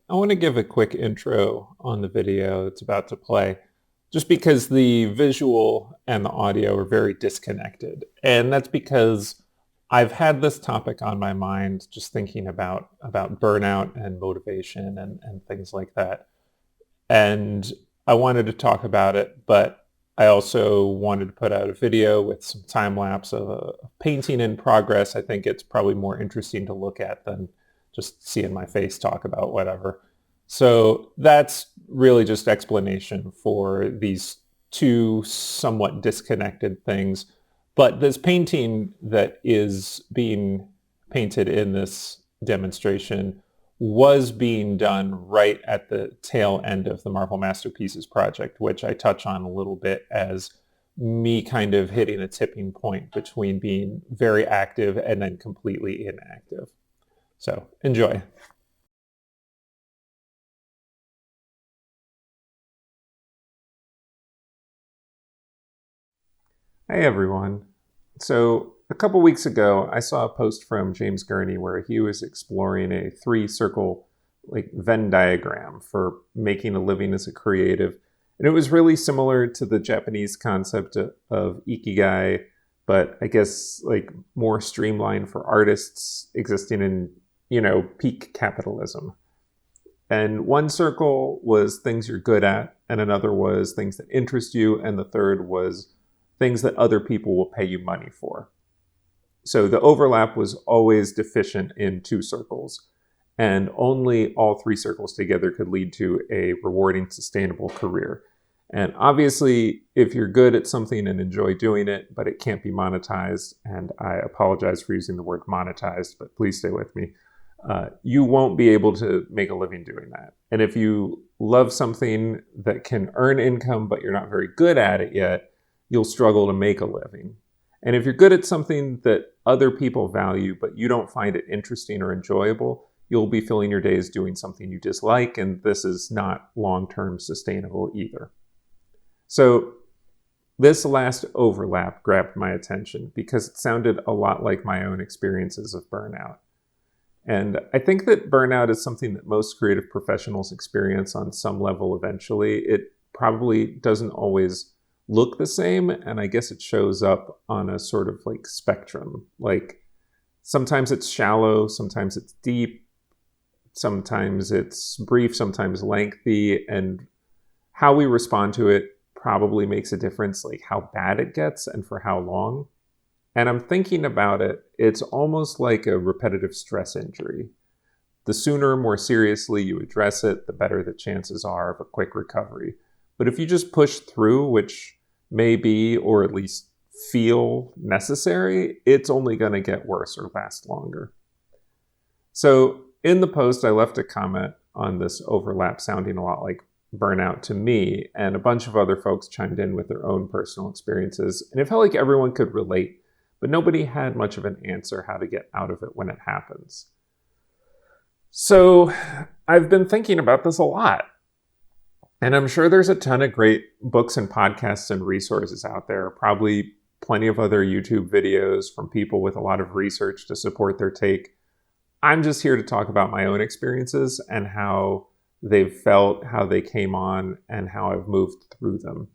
I want to give a quick intro on the video that's about to play, just because the visual and the audio are very disconnected. And that's because I've had this topic on my mind, just thinking about burnout and motivation and things like that. And I wanted to talk about it, but I also wanted to put out a video with some time lapse of a painting in progress. I think it's probably more interesting to look at than just seeing my face talk about whatever. So that's really just explanation for these two somewhat disconnected things. But this painting that is being painted in this demonstration was being done right at the tail end of the Marvel Masterpieces project, which I touch on a little bit as me kind of hitting a tipping point between being very active and then completely inactive. So enjoy. Hey everyone. So a couple weeks ago, I saw a post from James Gurney where he was exploring a three-circle like Venn diagram for making a living as a creative. And it was really similar to the Japanese concept of ikigai, but I guess like more streamlined for artists existing in, peak capitalism. And one circle was things you're good at, and another was things that interest you, and the third was things that other people will pay you money for. So the overlap was always deficient in two circles, and only all three circles together could lead to a rewarding, sustainable career. And obviously, if you're good at something and enjoy doing it, but it can't be monetized, and I apologize for using the word monetized, but please stay with me, you won't be able to make a living doing that. And if you love something that can earn income, but you're not very good at it yet, you'll struggle to make a living. And if you're good at something that other people value, but you don't find it interesting or enjoyable, you'll be filling your days doing something you dislike, and this is not long-term sustainable either. So this last overlap grabbed my attention because it sounded a lot like my own experiences of burnout. And I think that burnout is something that most creative professionals experience on some level eventually. It probably doesn't always look the same, and I guess it shows up on a sort of like spectrum. Like sometimes it's shallow, sometimes it's deep, sometimes it's brief, sometimes lengthy, and how we respond to it probably makes a difference, like how bad it gets and for how long. And I'm thinking about it, it's almost like a repetitive stress injury. The sooner, more seriously you address it, the better the chances are of a quick recovery. But if you just push through, which may be, or at least feel necessary, it's only going to get worse or last longer. So in the post, I left a comment on this overlap sounding a lot like burnout to me, and a bunch of other folks chimed in with their own personal experiences. And it felt like everyone could relate, but nobody had much of an answer how to get out of it when it happens. So I've been thinking about this a lot. And I'm sure there's a ton of great books and podcasts and resources out there, probably plenty of other YouTube videos from people with a lot of research to support their take. I'm just here to talk about my own experiences and how they've felt, how they came on, and how I've moved through them.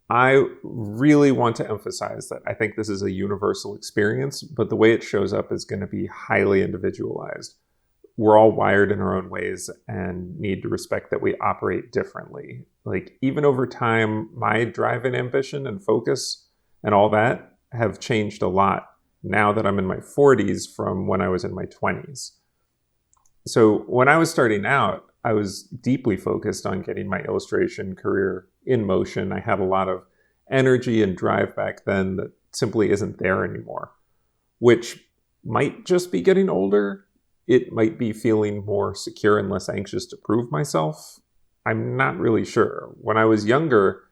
I really want to emphasize that I think this is a universal experience, but the way it shows up is going to be highly individualized. We're all wired in our own ways and need to respect that we operate differently. Like even over time, my drive and ambition and focus and all that have changed a lot now that I'm in my 40s from when I was in my 20s. So when I was starting out, I was deeply focused on getting my illustration career in motion. I had a lot of energy and drive back then that simply isn't there anymore, which might just be getting older. It might be feeling more secure and less anxious to prove myself. I'm not really sure. When I was younger,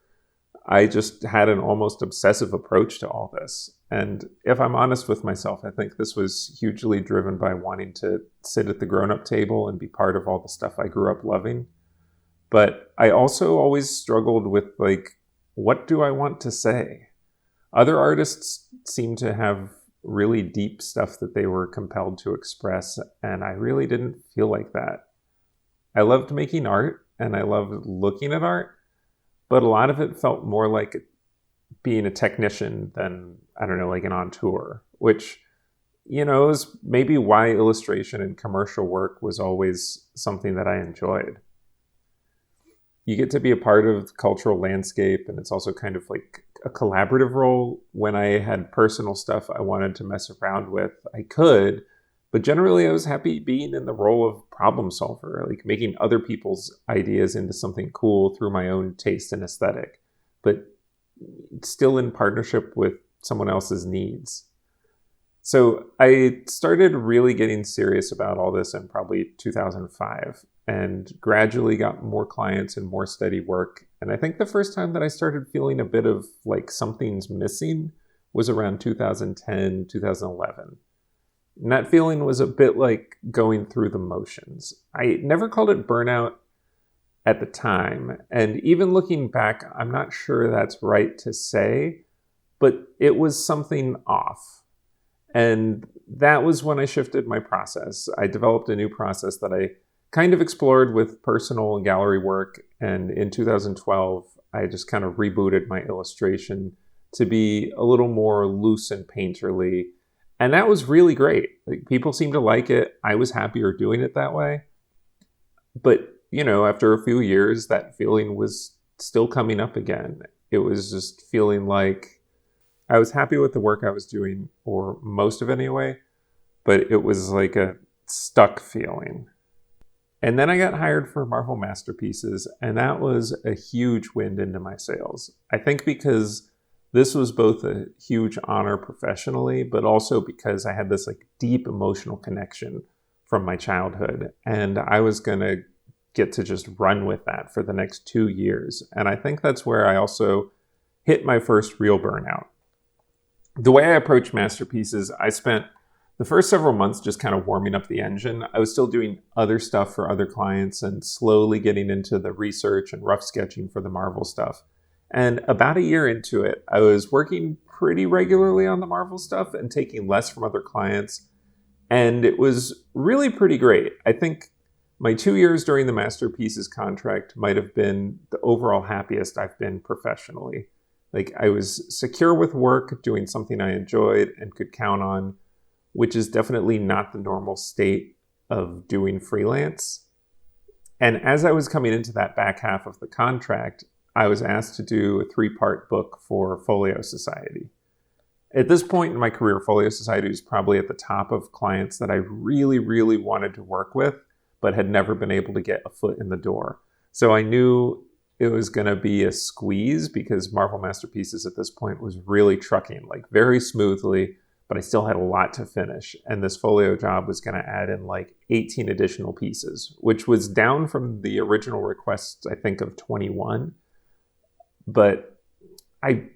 I just had an almost obsessive approach to all this. And if I'm honest with myself, I think this was hugely driven by wanting to sit at the grown-up table and be part of all the stuff I grew up loving. But I also always struggled with, like, what do I want to say? Other artists seem to have really deep stuff that they were compelled to express, and I really didn't feel like that. I loved making art and I loved looking at art, but a lot of it felt more like being a technician than, I don't know, like an auteur, which, is maybe why illustration and commercial work was always something that I enjoyed. You get to be a part of the cultural landscape, and it's also kind of like a collaborative role. When I had personal stuff I wanted to mess around with, I could, but generally I was happy being in the role of problem solver, like making other people's ideas into something cool through my own taste and aesthetic, but still in partnership with someone else's needs. So I started really getting serious about all this in probably 2005 and gradually got more clients and more steady work. And I think the first time that I started feeling a bit of like something's missing was around 2010, 2011. And that feeling was a bit like going through the motions. I never called it burnout at the time. And even looking back, I'm not sure that's right to say, but it was something off. And that was when I shifted my process. I developed a new process that I kind of explored with personal and gallery work. And in 2012, I just kind of rebooted my illustration to be a little more loose and painterly. And that was really great. Like, people seemed to like it. I was happier doing it that way. But, after a few years, that feeling was still coming up again. It was just feeling like I was happy with the work I was doing, or most of it anyway, but it was like a stuck feeling. And then I got hired for Marvel Masterpieces, and that was a huge wind into my sails. I think because this was both a huge honor professionally, but also because I had this like deep emotional connection from my childhood, and I was going to get to just run with that for the next 2 years. And I think that's where I also hit my first real burnout. The way I approached Masterpieces, I spent the first several months just kind of warming up the engine. I was still doing other stuff for other clients and slowly getting into the research and rough sketching for the Marvel stuff. And about a year into it, I was working pretty regularly on the Marvel stuff and taking less from other clients. And it was really pretty great. I think my 2 years during the Masterpieces contract might have been the overall happiest I've been professionally. Like, I was secure with work, doing something I enjoyed and could count on, which is definitely not the normal state of doing freelance. And as I was coming into that back half of the contract, I was asked to do a 3-part book for Folio Society. At this point in my career, Folio Society was probably at the top of clients that I really, really wanted to work with, but had never been able to get a foot in the door. So I knew it was going to be a squeeze because Marvel Masterpieces at this point was really trucking, like very smoothly, but I still had a lot to finish. And this folio job was going to add in like 18 additional pieces, which was down from the original request, I think, of 21. But I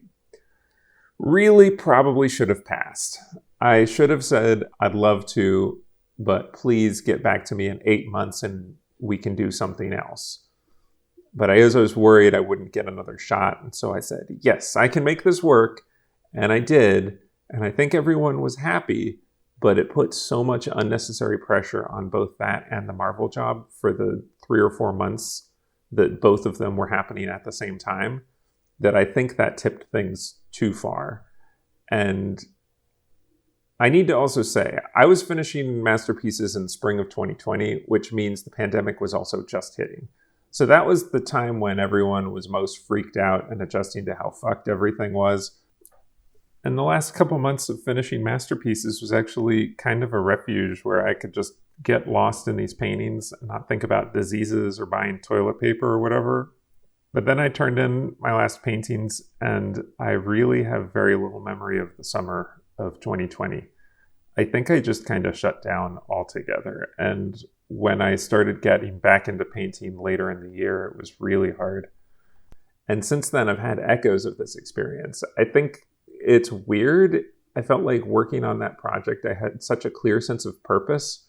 really probably should have passed. I should have said, I'd love to, but please get back to me in 8 months and we can do something else. But I was worried I wouldn't get another shot. And so I said, yes, I can make this work. And I did. And I think everyone was happy, but it put so much unnecessary pressure on both that and the Marvel job for the 3 or 4 months that both of them were happening at the same time, that I think that tipped things too far. And I need to also say, I was finishing Masterpieces in spring of 2020, which means the pandemic was also just hitting. So that was the time when everyone was most freaked out and adjusting to how fucked everything was. And the last couple months of finishing Masterpieces was actually kind of a refuge where I could just get lost in these paintings and not think about diseases or buying toilet paper or whatever. But then I turned in my last paintings, and I really have very little memory of the summer of 2020. I think I just kind of shut down altogether. And when I started getting back into painting later in the year, it was really hard. And since then, I've had echoes of this experience. I think it's weird. I felt like working on that project, I had such a clear sense of purpose.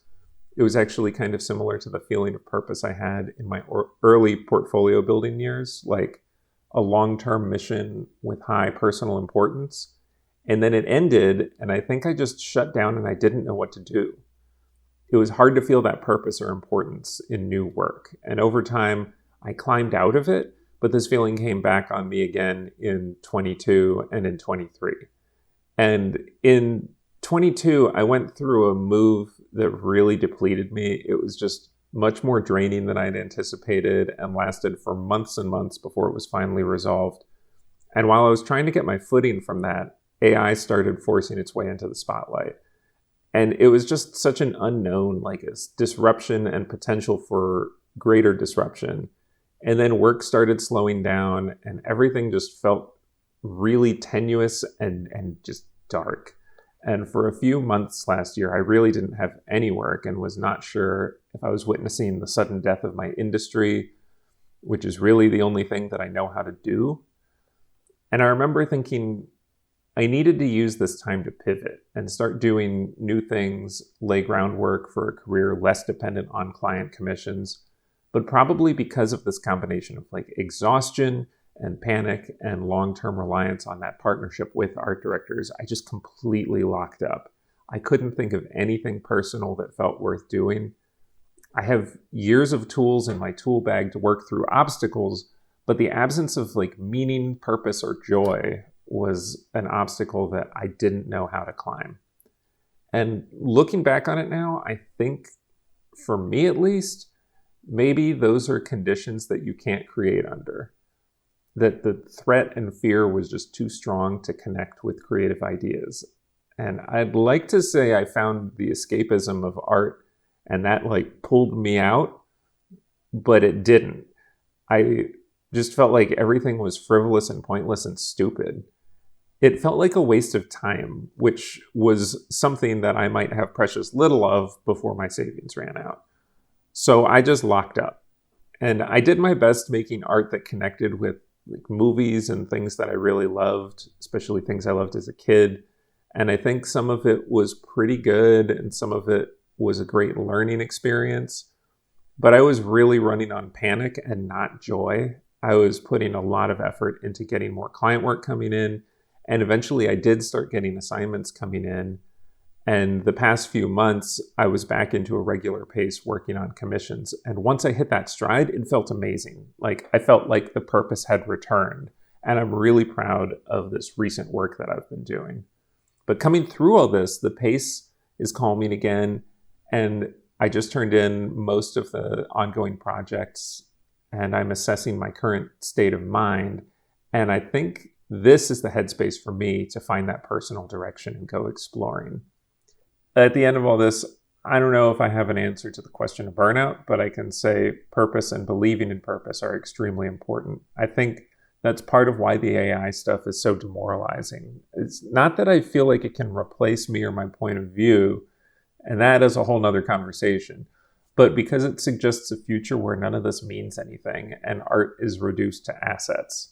It was actually kind of similar to the feeling of purpose I had in my early portfolio building years, like a long-term mission with high personal importance. And then it ended, and I think I just shut down and I didn't know what to do. it was hard to feel that purpose or importance in new work. And over time, I climbed out of it, but this feeling came back on me again in 22 and in 23. And in 22, I went through a move that really depleted me. It was just much more draining than I'd anticipated and lasted for months and months before it was finally resolved. And while I was trying to get my footing from that, AI started forcing its way into the spotlight. And it was just such an unknown, like a disruption and potential for greater disruption. And then work started slowing down and everything just felt really tenuous and just dark. And for a few months last year, I really didn't have any work and was not sure if I was witnessing the sudden death of my industry, which is really the only thing that I know how to do. And I remember thinking I needed to use this time to pivot and start doing new things, lay groundwork for a career less dependent on client commissions. But probably because of this combination of like exhaustion and panic and long-term reliance on that partnership with art directors, I just completely locked up. I couldn't think of anything personal that felt worth doing. I have years of tools in my tool bag to work through obstacles, but the absence of like meaning, purpose, or joy was an obstacle that I didn't know how to climb. And looking back on it now, I think, for me at least, maybe those are conditions that you can't create under. That the threat and fear was just too strong to connect with creative ideas. And I'd like to say I found the escapism of art and that like pulled me out, but it didn't. I just felt like everything was frivolous and pointless and stupid. It felt like a waste of time, which was something that I might have precious little of before my savings ran out. So I just locked up. And I did my best making art that connected with like movies and things that I really loved, especially things I loved as a kid. And I think some of it was pretty good and some of it was a great learning experience. But I was really running on panic and not joy. I was putting a lot of effort into getting more client work coming in. And eventually I did start getting assignments coming in. And the past few months, I was back into a regular pace working on commissions. And once I hit that stride, it felt amazing. Like I felt like the purpose had returned. And I'm really proud of this recent work that I've been doing. But coming through all this, the pace is calming again. And I just turned in most of the ongoing projects and I'm assessing my current state of mind. And I think this is the headspace for me to find that personal direction and go exploring. At the end of all this, I don't know if I have an answer to the question of burnout, but I can say purpose and believing in purpose are extremely important. I think that's part of why the AI stuff is so demoralizing. It's not that I feel like it can replace me or my point of view, and that is a whole nother conversation, but because it suggests a future where none of this means anything and art is reduced to assets.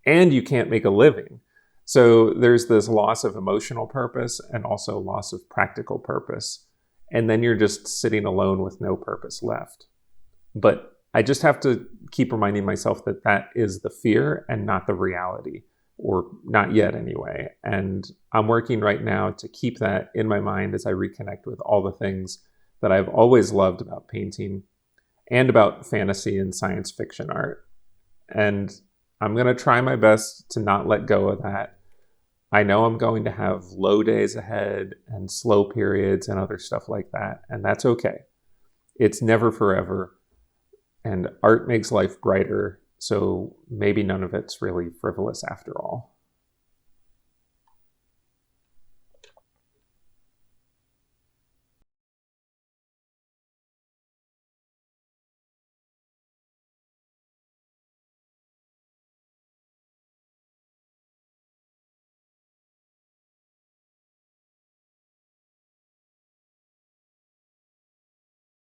And you can't make a living. So there's this loss of emotional purpose and also loss of practical purpose. And then you're just sitting alone with no purpose left. But I just have to keep reminding myself that that is the fear and not the reality, or not yet anyway. And I'm working right now to keep that in my mind as I reconnect with all the things that I've always loved about painting and about fantasy and science fiction art. And I'm going to try my best to not let go of that. I know I'm going to have low days ahead and slow periods and other stuff like that, and that's okay. It's never forever, and art makes life brighter, so maybe none of it's really frivolous after all.